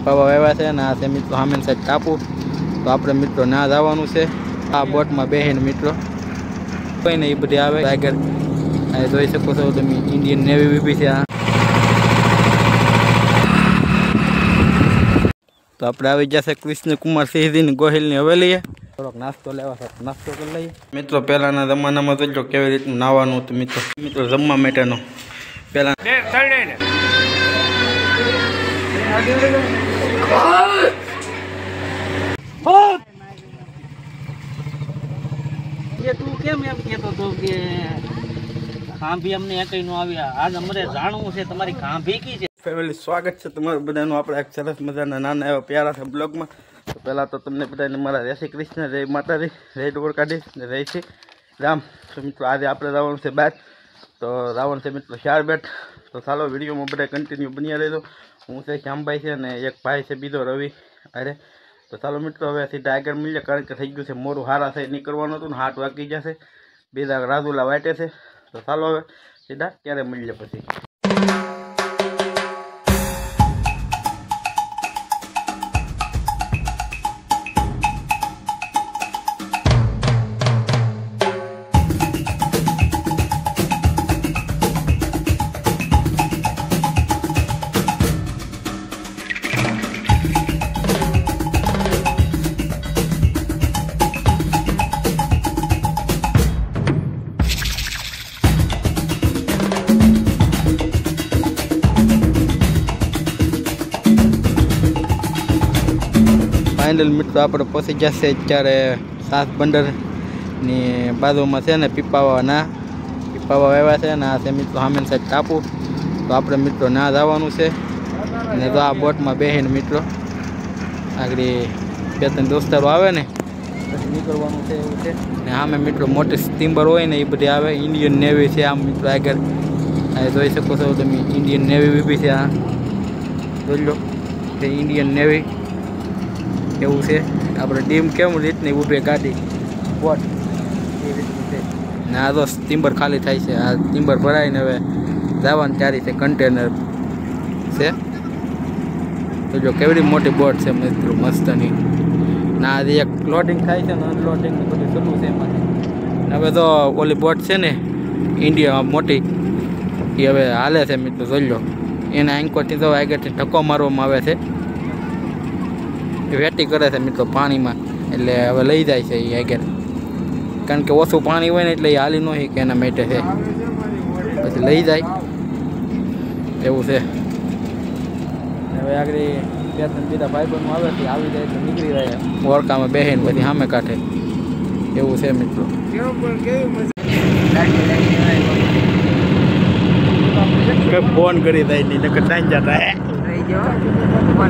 પીપાવા આવ્યા છે અને આ છે મિત્રો સામેની સાઈડ ટાપુ. તો આપણે મિત્રો ના જવાનું છે આ બોટમાં બેસીને મિત્રો. કોઈ ને એ બધી આવે આગળ જોઈ શકો છો તમે. ઇન્ડિયન નેવી વીબી છે આ. તો આપણે આવી જશે કૃષ્ણકુમાર સિંહજીની ગોહિલની હવેલીએ. થોડોક નાસ્તો લેવા છે, નાસ્તો કરી લઈએ મિત્રો. પહેલાના જમાનામાં જોજો કેવી રીતનું નાવાનું હતું મિત્રો. મિત્રો જમવા માટેનો પહેલા તું કેમ એમ કહેતો હતો કે ખાંભી અમને એકઈ નો આવ્યા? આજ અમારે જાણવું છે તમારી ખાંભી કી છે. ફેમિલી, સ્વાગત છે તમારું બધાનું આપણે એક સરસ મજાના નાના એવા પ્યારા છે બ્લોગમાં. તો પહેલાં તો તમને બધાને મારા જય શ્રી કૃષ્ણ, જય માતાજી, જય દ્વારકાધીશ ને જય શ્રી રામ. તો મિત્રો આજે આપણે જવાનું છે બાદ. તો જવાનું છે મિત્રો શારબેટ. તો ચાલો વિડીયોમાં બધા કન્ટિન્યુ બન્યા રહેજો. હું છે શ્યામભાઈ છે અને એક ભાઈ છે બીજો રવિ. અરે તો ચાલો મિત્રો હવે સીધા આગળ મળીએ, કારણ કે થઈ ગયું છે મોરું. હારા થઈ નીકળવાનું હતું ને 8 વાગી જશે. બીજા રાજુલા વાટે છે. તો ચાલો હવે સીધા ક્યારે મળીએ પછી. ફાઇનલ મિત્રો આપણે પહોંચી જશે અત્યારે સાત બંદરની બાજુમાં છે ને પીપાવા આવ્યા છે ને આ છે મિત્રો સામેની સાઈડ ટાપુ. તો આપણે મિત્રો ના જવાનું છે અને તો આ બોટમાં બેસીને મિત્રો આગળ 2-3 દોસ્તારો આવે ને પછી નીકળવાનું છે એવું છે. ને સામે મિત્રો મોટી સ્ટીમર હોય ને એ બધી આવે. ઇન્ડિયન નેવી છે આમ મિત્રો આગળ જોઈ શકો છો તમે. ઇન્ડિયન નેવી વીબી છે આ. જોઈ લો કે ઇન્ડિયન નેવી એવું છે. આપણે ડીમ કેવું રીતની ઊભી ગાડી બોટ એ રીતનું છે ને. આ તો સ્ટીમર ખાલી થાય છે. આ સ્ટીમર ભરાઈને હવે જવાની તૈયારી છે. કન્ટેનર છે. તો જો કેવડી મોટી બોટ છે મિત્રો મસ્તની. ના આજે એક લોડિંગ થાય છે ને અનલોડિંગ બધું ચાલુ છે એમાં. હવે તો ઓલી બોટ છે ને ઇન્ડિયા મોટી એ હવે હાલે છે મિત્રો. જોઈ લો એના એન્કોરથી તો આગળથી ધક્કો મારવામાં આવે છે. વેટી કરે છે મિત્રો પાણીમાં. એટલે હવે લઈ જાય છે એ આગળ, કારણ કે ઓછું પાણી હોય ને એટલે એ હાલી ન હોય કે એના માટે છે. પછી લઈ જાય એવું છે. હવે આગળ 2-3 બીજા ભાઈબંધો આવે છે, આવી જાય તો નીકળી જાય ઓરકામાં બેસીને પછી સામે કાઢે એવું છે મિત્રો. ફોન કરી દઈ નહીં ટાઈમ જતા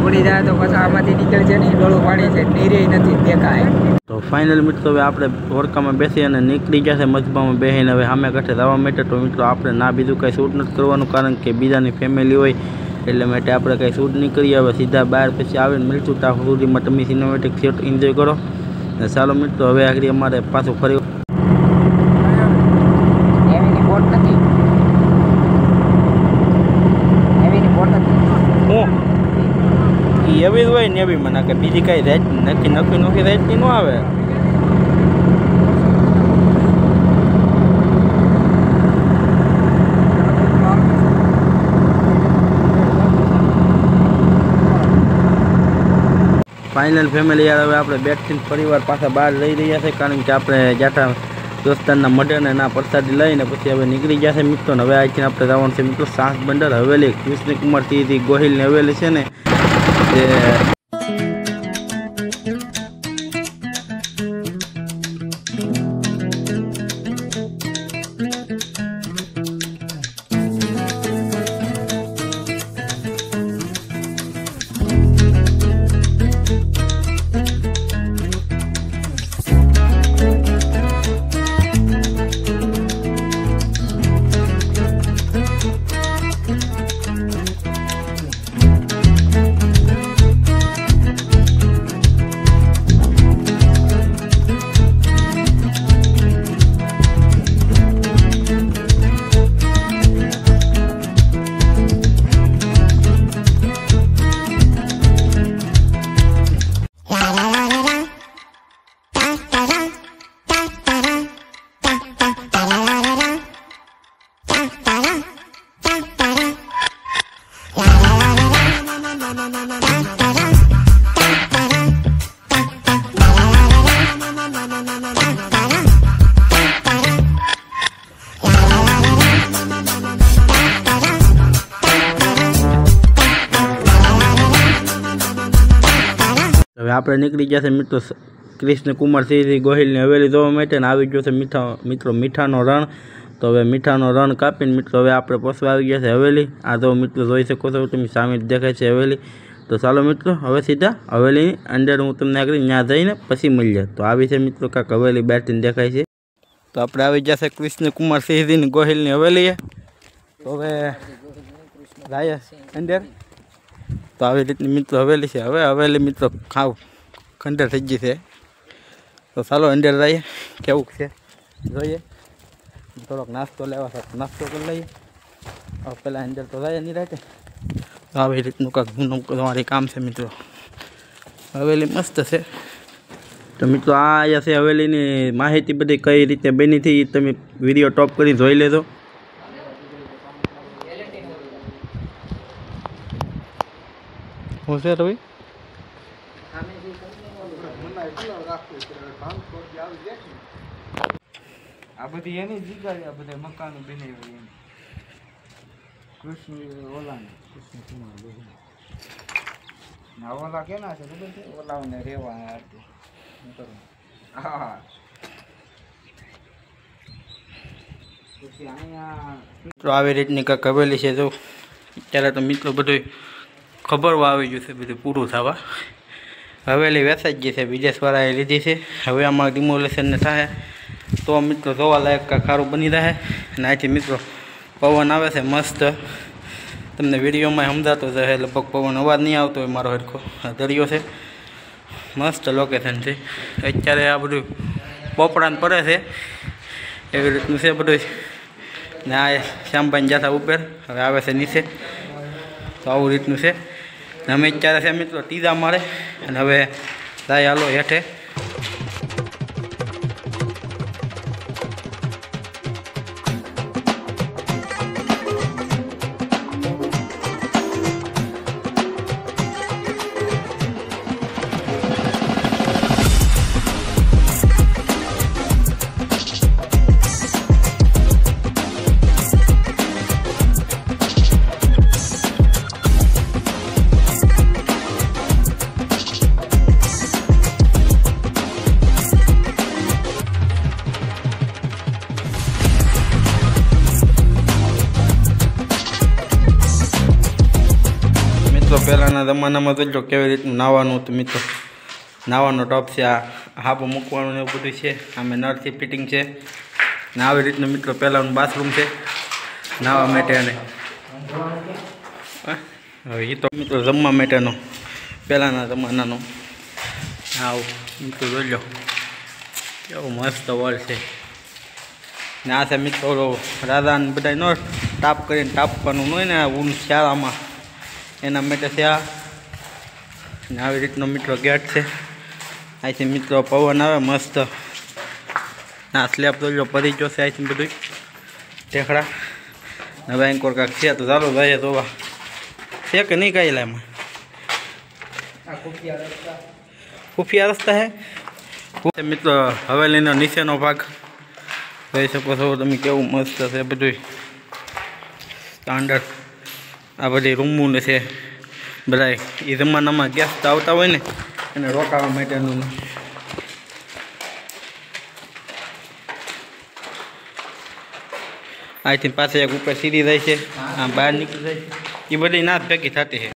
પડી જાય તો પછી આમાંથી નીકળે છે ને ડોળું પાણી છે નીરે નથી દેખાય. તો ફાઇનલ મિત્રો હવે આપણે ઓરકામાં બેસી અને નીકળી ગયા છે મજબામાં બેસીને હવે સામે કાંઠે જવા માટે. તો મિત્રો આપણે ના બીજું કાંઈ શૂટ નથી કરવાનું, કારણ કે બીજાની ફેમિલી હોય એટલે માટે આપણે કાંઈ શૂટ નહીં કરીએ. હવે સીધા બહાર પછી આવીને મળશું. ત્યાં સુધીમાં તમે સિનેમેટિક શોટ એન્જોય કરો. ચાલો મિત્રો હવે આગળ અમારે પાછું ફરી એવી જ હોય ને એવી મને કે બીજી કઈ રેટ નક્કી રેટની ન આવે. ફાઇનલ ફેમિલી યાર હવે આપણે બેટથી પરિવાર પાછા બહાર લઈ રહ્યા છે, કારણ કે આપણે જાતા દોસ્તારના મઢને ના પ્રસાદી લઈને પછી હવે નીકળી ગયા છે મિત્રો. હવે અહીંથી આપણે જવાનું છે મિત્રો સાસ બંદર હવેલી. કૃષ્ણકુમાર સિંહજી ગોહિલની હવેલી છે ને તે હવે આપણે નીકળી ગયા છે મિત્રો કૃષ્ણકુમાર સિંહ ગોહિલની હવેલી જોવા માટે, ને આવી ગયો છે મિત્રો મીઠાનો રણ. તો હવે મીઠાનો રણ કાપીને મિત્રો હવે આપણે પહોંચવા આવી ગયા છે હવેલી. આ તો મિત્રો જોઈ શકો છો તમે સામે દેખાય છે હવેલી. તો ચાલો મિત્રો હવે સીધા હવેલીની અંદર હું તમને આગળ ત્યાં જઈને પછી મળીએ. તો આવી છે મિત્રો કાંક હવેલી બેઠીને દેખાય છે. તો આપણે આવી ગયા છે કૃષ્ણકુમાર સિંહની ગોહિલની હવેલીએ. તો હવે જાય અંદર. તો આવી રીતની મિત્રો હવેલી છે. હવે હવેલી મિત્રો ખાવ ખંડેર થઈ ગઈ છે. તો ચાલો અંદર જઈએ કેવું છે જોઈએ. થોડોક નાસ્તો લેવા સાથે નાસ્તો કરી લઈએ. હવે પહેલાં અંદર તો જાય નહીં રાતે. તો આવી રીતનું કાંક જૂનું તમારી કામ છે મિત્રો. હવેલી મસ્ત છે. તો મિત્રો આ અહીંયા છે હવેલીની માહિતી બધી કઈ રીતે બની હતી તમે વિડીયો ટોપ કરી જોઈ લેજો. હું છે રવિ આ બધી એની જગ્યાએ આ બધા મકાનો બનાવ્યા એમ કૃષ્ણ કુમાર ના ઓલા કેના છે ખબર છે ઓલાઓને રહેવા હા પછી અહીંયા મિત્રો આવી રીતની કાંઈક હવેલી છે. જો અત્યારે તો મિત્રો બધું ખબરવા આવી ગયું છે બધું પૂરું થવા. હવેલી વેચાઈ ગઈ છે, વિદેશવાળાએ લીધી છે. હવે આમાં ડિમોલેશનને થાય તો મિત્રો જોવાલાયક કાંઈક સારું બની રહે. અને અહીંથી મિત્રો પવન આવે છે મસ્ત. તમને વિડીયોમાં સમજાતો છે લગભગ પવન અવાજ નહીં આવતો હોય મારો હરખો. દરિયો છે મસ્ત લોકેશન છે. અત્યારે આ બધું પોપડાને પડે છે એવી રીતનું છે બધું. ને આ શ્યામભાઈ જાતા ઉપર હવે આવે છે નીચે. તો આવું રીતનું છે. ને અમે અત્યારે છે મિત્રો ત્રીજા માળે અને હવે જાય હાલો હેઠે. મિત્રો પહેલાંના જમાનામાં જોજો કેવી રીતનું નાહવાનું હતું મિત્રો. નાહવાનો ટપ છે, આ હાબો મૂકવાનું એવું બધું છે. આમે નળથી ફિટિંગ છે. ને આવી રીતનું મિત્રો પહેલાંનું બાથરૂમ છે નાહવા માટે. અને હવે એ તો મિત્રો જમવા માટેનો પહેલાંના જમાનાનો. આવું મિત્રો જોજો કેવું મસ્ત વળ છે. ને આ છે મિત્રો ઓલો રાધાને બધા ન ટાપ કરીને ટાપવાનું હોય ને આ ઊન શાળામાં એના માટે છે આ. ને આવી રીતનો મિત્રો ગેટ છે. અહીંથી મિત્રો પવન આવે મસ્ત. ના સ્લેબ તો પડી ગયો છે અહીંથી બધું ટેકડા. હવે એન્કોર કાંક છે તો ચાલો જઈએ જોવા. છે કે નહીં કાંઈ એમાં ખુફિયા રસ્તા હે મિત્રો. હવેલીનો નીચેનો ભાગ જોઈ શકો છો તમે કેવું મસ્ત છે બધું. સ્ટાન્ડર્ડ આ બધી રૂમું છે બધા. એ જમાનામાં ગેસ્ટ આવતા હોય ને એને રોકાવા માટેનું. અહીંથી પાસે એક ઉપર સીડી જાય છે, આમ બહાર નીકળી જાય છે. એ બધી નાશ ભેગી થતી છે.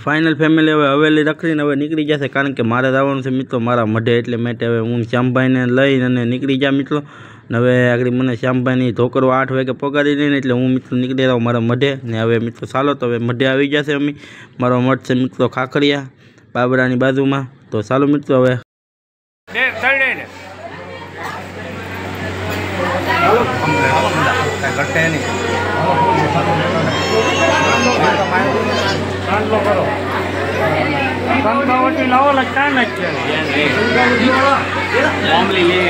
ફાઇનલ ફેમિલી હવે હવેલી રખડીને હવે નીકળી જશે, કારણ કે મારે જવાનું છે મિત્રો મારા મઢે. એટલે માટે હવે હું શ્યામભાઈને લઈને અને નીકળી જા મિત્રો. ને હવે આગળ મને શ્યામભાઈની ઢોકરો 8 વાગે પગાડી લઈને એટલે હું મિત્રો નીકળી રહ્યો મારા મઢે. ને હવે મિત્રો ચાલો તો હવે મઢે આવી જશે અમે. મારો મઠ છે મિત્રો ખાખરિયા બાબરાની બાજુમાં. તો ચાલો મિત્રો હવે કરો બંગાવટી લાવો લગતા ન છે મામલી લે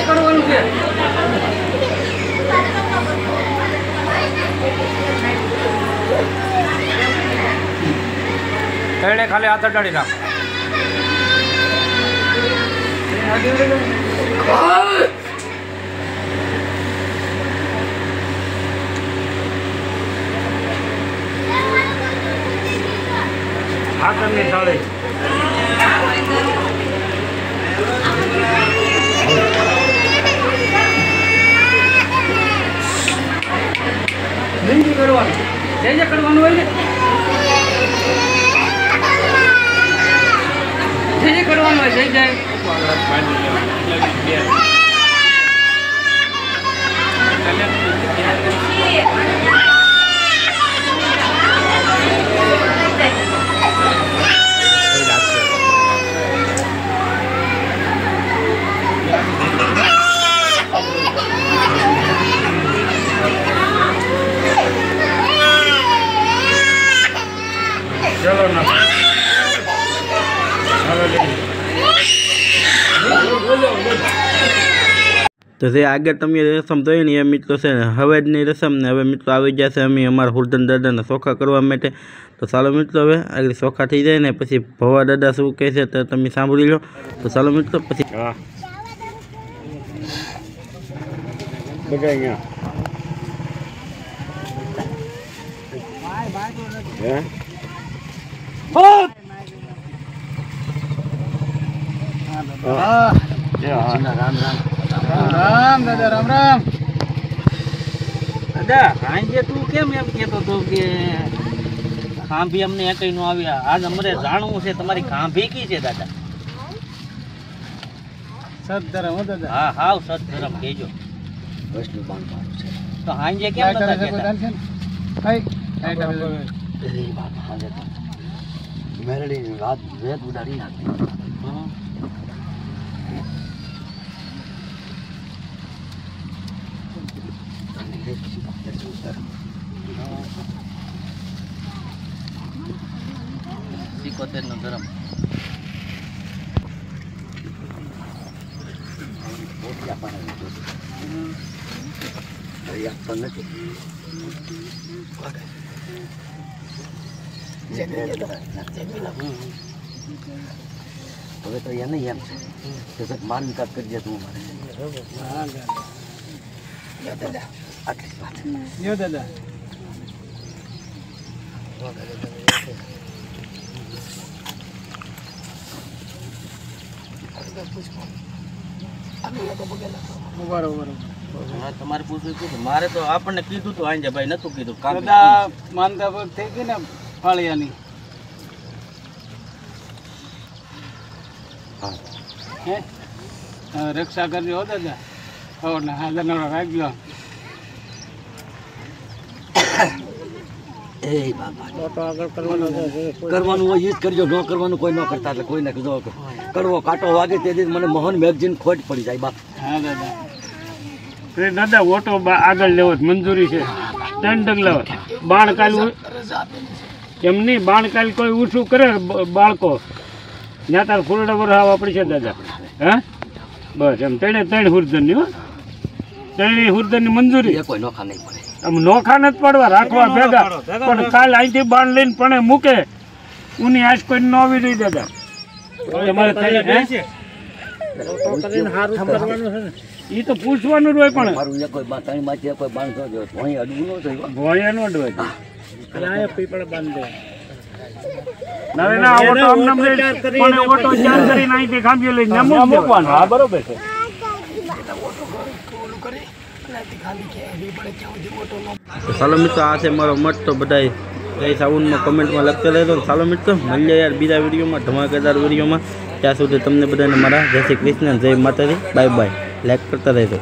કરવાનું છે ખાલી હાથ અડાડી રાખ હાથની થાળી કરવાનું જે કરવાનું હોય ને જે કરવાનું હોય જઈ જાય ચલો ના તો જે આગળ તમે રસમ જોઈ ને એ મિત્રો છે ને હવેજની રસમ ને હવે મિત્રો આવી જશે અમે અમારા હુરધન દાદાને ચોખા કરવા માટે તો ચાલો મિત્રો હવે આગળ ચોખા થઈ જાય ને પછી ભવા દાદા શું કહે છે તો તમે સાંભળી લો તો ચાલો મિત્રો પછી બધા અહીંયા રામ દાદા રામ રામ દાદા આજે તું કેમ એમ કહેતો હતો કે ખાંભી અમને એકઈ નો આવ્યા આજ અમારે જાણવું છે તમારી ખાંભી કી છે દાદા સતધરમ હો દાદા હા હાવ સતધરમ કહેજો વૈષ્ણુ બાંધવાનું છે તો આજે કેમ નતા કહેતા કઈ મેરડી રાત વેત ઉડાડી નાખી સિકોતેર નો ધર્મ હવે તો એને એમ છે માન વિકાસ કરી દે તું મારે આટલી વાત દાદા તમારે પૂછવું મારે તો આપણને કીધું તો આઈ ભાઈ નતું કીધું માનતા થઈ ગઈ ને ફાળિયાની રક્ષા કરજો હો દાદા ખબર હાજર નવડા રાખજો કરવાનું હોય એ જ કરજો ન કરવાનું કોઈ ન કરતા એટલે કોઈ ના કીધો કરવો કાંટો વાગે તે દિવસ મને મોહન મેગઝીન ખોટ પડી જાય બાપ હા દાદા દાદા ઓટો આગળ લેવો મંજૂરી છે 3 ડગલા બાણ કાલ એમ નહીં બાણ કાલ કોઈ ઊંચું કરે બાળકો ત્યાં તાર ફૂલડા વરહાવા આપણી છે દાદા હા બસ એમ 3 હુરધનની હો 3 હુરધનની મંજૂરી કોઈ નોખા નહીં પડે આમ નોખા નથી પડવા રાખવા ભેગા પણ કાલ અહીંથી બાણ લઈને પણ મૂકે ઉની આજ કોઈ ન આવી રહી દાદા તમારે એ તો પૂછવાનું જ હોય પણ કોઈ બાંધો ભોય અડવું ન જોઈએ ભોય નો અડવા પીપળ બાંધે ના ઓટો ઓટો ચાર કરીને અહીંથી ખાંભી લઈને મૂકવાનો હા બરોબર છે ચાલો મિત્રો આ છે મારો મત તો બધા જય સાઉન્ડમાં કમેન્ટમાં લખતા રહેજો ચાલો મિત્રો મળીએ યાર બીજા વિડીયોમાં ધમાકેદાર વિડીયોમાં ત્યાં સુધી તમને બધાને મારા જય શ્રી કૃષ્ણ જય માતાજી બાય બાય લાઈક કરતા રહેજો